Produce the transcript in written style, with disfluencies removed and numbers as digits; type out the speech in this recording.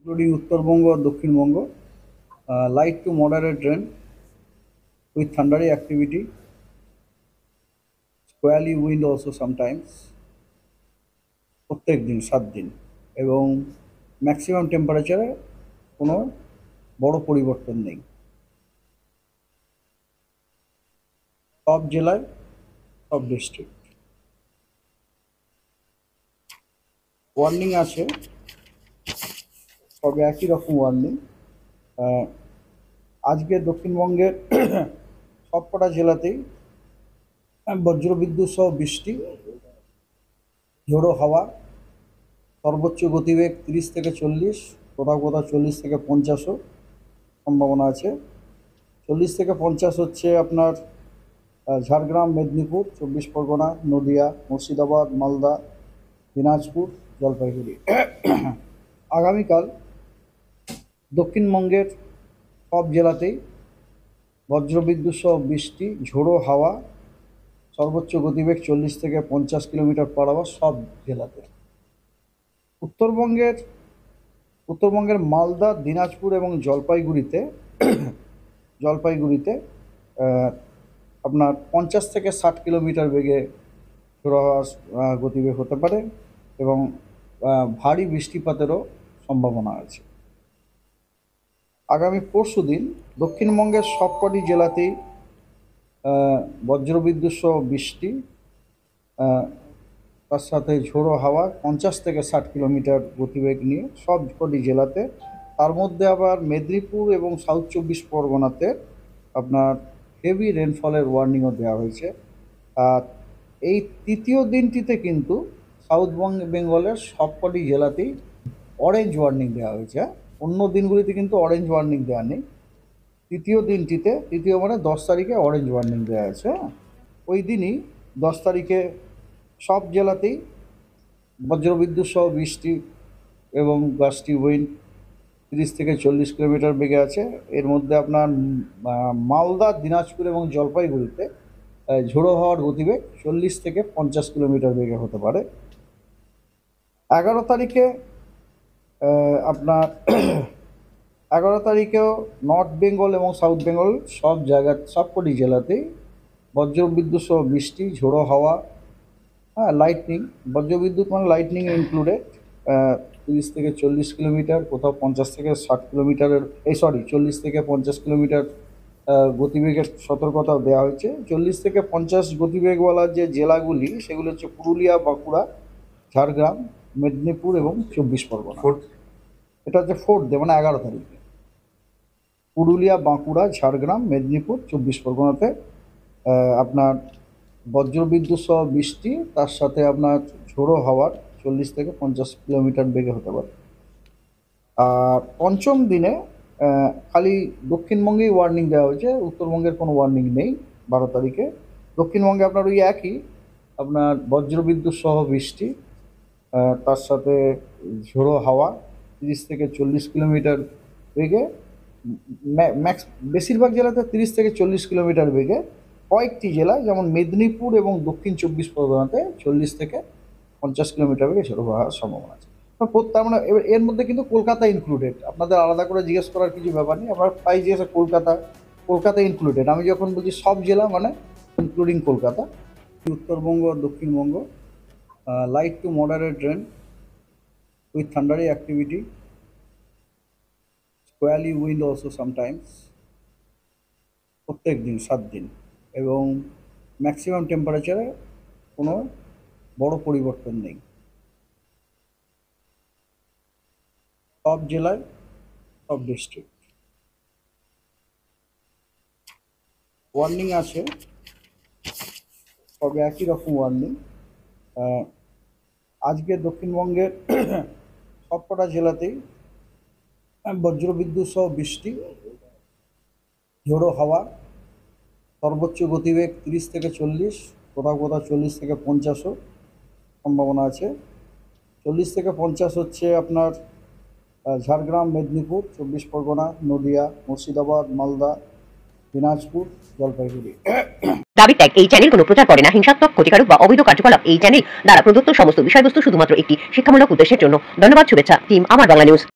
including Uttar or Dakhin Bongo, light to moderate rain with thundery activity, squally wind also sometimes, প্রত্যেক দিন 7 দিন এবং maximum টেম্পারেচারে কোনো বড় পরিবর্তন নেই। সব জেলায় সব ডিস্ট্রিক্ট ওয়ার্নিং আছে, তবে একই রকম ওয়ার্নিং। আজকে দক্ষিণবঙ্গের সবকটা জেলাতেই বজ্রবিদ্যুৎ সহ বৃষ্টি, ঝোড়ো হাওয়া, সর্বোচ্চ গতিবেগ 30 থেকে 40, কোথাও কোথাও 40 থেকে 50ও সম্ভাবনা আছে। 40 থেকে 50 হচ্ছে আপনার ঝাড়গ্রাম, মেদিনীপুর, 24 পরগনা, নদিয়া, মুর্শিদাবাদ, মালদা, দিনাজপুর, জলপাইগুড়ি। আগামীকাল দক্ষিণবঙ্গের সব জেলাতেই বজ্রবিদ্যুৎ সহ বৃষ্টি, ঝোড়ো হাওয়া, সর্বোচ্চ গতিবেগ 40 থেকে 50 কিলোমিটার পার আওয়ার সব জেলাতে। উত্তরবঙ্গের মালদা, দিনাজপুর এবং জলপাইগুড়িতে আপনার 50 থেকে 60 কিলোমিটার বেগে ঝোড়ো হাওয়ার গতিবেগ হতে পারে এবং ভারী বৃষ্টিপাতেরও সম্ভাবনা আছে। আগামী পরশুদিন দক্ষিণবঙ্গের সবকটি জেলাতেই বজ্রবিদ্যুৎ সহ বৃষ্টি, তার সাথে ঝোড়ো হাওয়া 50 থেকে 60 কিলোমিটার গতিবেগ নিয়ে সবকটি জেলাতে। তার মধ্যে আবার মেদিনীপুর এবং সাউথ 24 পরগনাতে আপনার হেভি রেনফলের ওয়ার্নিংও দেওয়া হয়েছে। আর এই তৃতীয় দিনটিতে কিন্তু সাউথ বেঙ্গলের সবকটি জেলাতেই অরেঞ্জ ওয়ার্নিং দেওয়া হয়েছে। অন্য দিনগুলিতে কিন্তু অরেঞ্জ ওয়ার্নিং দেওয়া নেই। তৃতীয় দিনটিতে, তৃতীয় মানে 10 তারিখে অরেঞ্জ ওয়ার্নিং দেওয়া আছে। ওই দিনই 10 তারিখে সব জেলাতেই বজ্রবিদ্যুৎ সহ বৃষ্টি এবং গাস্টি উইন্ড 30 থেকে 40 কিলোমিটার বেগে আছে। এর মধ্যে আপনার মালদা, দিনাজপুর এবং জলপাইগুড়িতে ঝোড়ো হাওয়ার গতিবেগ 40 থেকে 50 কিলোমিটার বেগে হতে পারে। 11 তারিখে আপনার 11 তারিখেও নর্থ বেঙ্গল এবং সাউথ বেঙ্গল সবকটি জেলাতেই বজ্রবিদ্যুৎ সহ বৃষ্টি, ঝোড়ো হাওয়া, লাইটনিং, বজ্রবিদ্যুৎ মানে লাইটনিং ইনক্লুডেড, 30 থেকে 40 কিলোমিটার, কোথাও 50 থেকে 60 কিলোমিটারের 40 থেকে 50 কিলোমিটার গতিবেগের সতর্কতাও দেওয়া হয়েছে। 40 থেকে 50 গতিবেগওয়ালা যে জেলাগুলি সেগুলো হচ্ছে পুরুলিয়া, বাঁকুড়া, ঝাড়গ্রাম, মেদিনীপুর এবং 24 পরগনা। এটা হচ্ছে 4th ডে মানে 11 তারিখে পুরুলিয়া, বাঁকুড়া, ঝাড়গ্রাম, মেদিনীপুর, 24 পরগনাতে আপনার বজ্রবিদ্যুৎ সহ বৃষ্টি, তার সাথে আপনার ঝোড়ো হাওয়ার 40 থেকে 50 কিলোমিটার বেগে হতে পারে। আর পঞ্চম দিনে খালি দক্ষিণবঙ্গেই ওয়ার্নিং দেওয়া হয়েছে, উত্তরবঙ্গের কোনো ওয়ার্নিং নেই। 12 তারিখে দক্ষিণবঙ্গে আপনার ওই একই আপনার বজ্রবিদ্যুৎ সহ বৃষ্টি, তার সাথে ঝোড়ো হাওয়া 30 থেকে 40 কিলোমিটার বেগে, বেশিরভাগ জেলাতে 30 থেকে 40 কিলোমিটার বেগে। কয়েকটি জেলা যেমন মেদিনীপুর এবং দক্ষিণ 24 পরগনাতে 40 থেকে 50 কিলোমিটার বেগে ঝোড়ো হওয়ার সম্ভাবনা আছে। তার মানে এর মধ্যে কিন্তু কলকাতা ইনক্লুডেড। আপনাদের আলাদা করে জিজ্ঞেস করার কিছু ব্যাপার নেই, আপনার প্রায় জিজ্ঞেস কলকাতা ইনক্লুডেড। আমি যখন বলছি সব জেলা মানে ইনক্লুডিং কলকাতা। উত্তরবঙ্গ আর দক্ষিণবঙ্গ light to moderate rain with thundery activity, squally wind also sometimes, প্রত্যেক দিন 7 দিন এবং ম্যাক্সিমাম টেম্পারেচারে কোনো বড় পরিবর্তন নেই। সব জেলায় সব ডিস্ট্রিক্ট ওয়ার্নিং আছে, তবে একই রকম ওয়ার্নিং। আজকে দক্ষিণবঙ্গের সবকটা জেলাতেই বজ্রবিদ্যুৎ সহ বৃষ্টি, ঝোড়ো হাওয়া, সর্বোচ্চ গতিবেগ 30 থেকে 40, কোথাও কোথাও 40 থেকে 50ও সম্ভাবনা আছে। 40 থেকে 50 হচ্ছে আপনার ঝাড়গ্রাম, মেদিনীপুর, 24 পরগনা, নদিয়া, মুর্শিদাবাদ, মালদা, দিনাজপুর, জলপাইগুড়ি। দাবি ত্যাগ এই চ্যানেল কোনো প্রচার করে না। হিংসাত্মক, ক্ষতিকারক বা অবৈধ কার্যকলাপ এই চ্যানেল দ্বারা প্রদত্ত সমস্ত বিষয়বস্তু শুধুমাত্র একটি শিক্ষামূলক উদ্দেশ্যের জন্য। ধন্যবাদ। শুভেচ্ছা টিম আমার বাংলা নিউজ।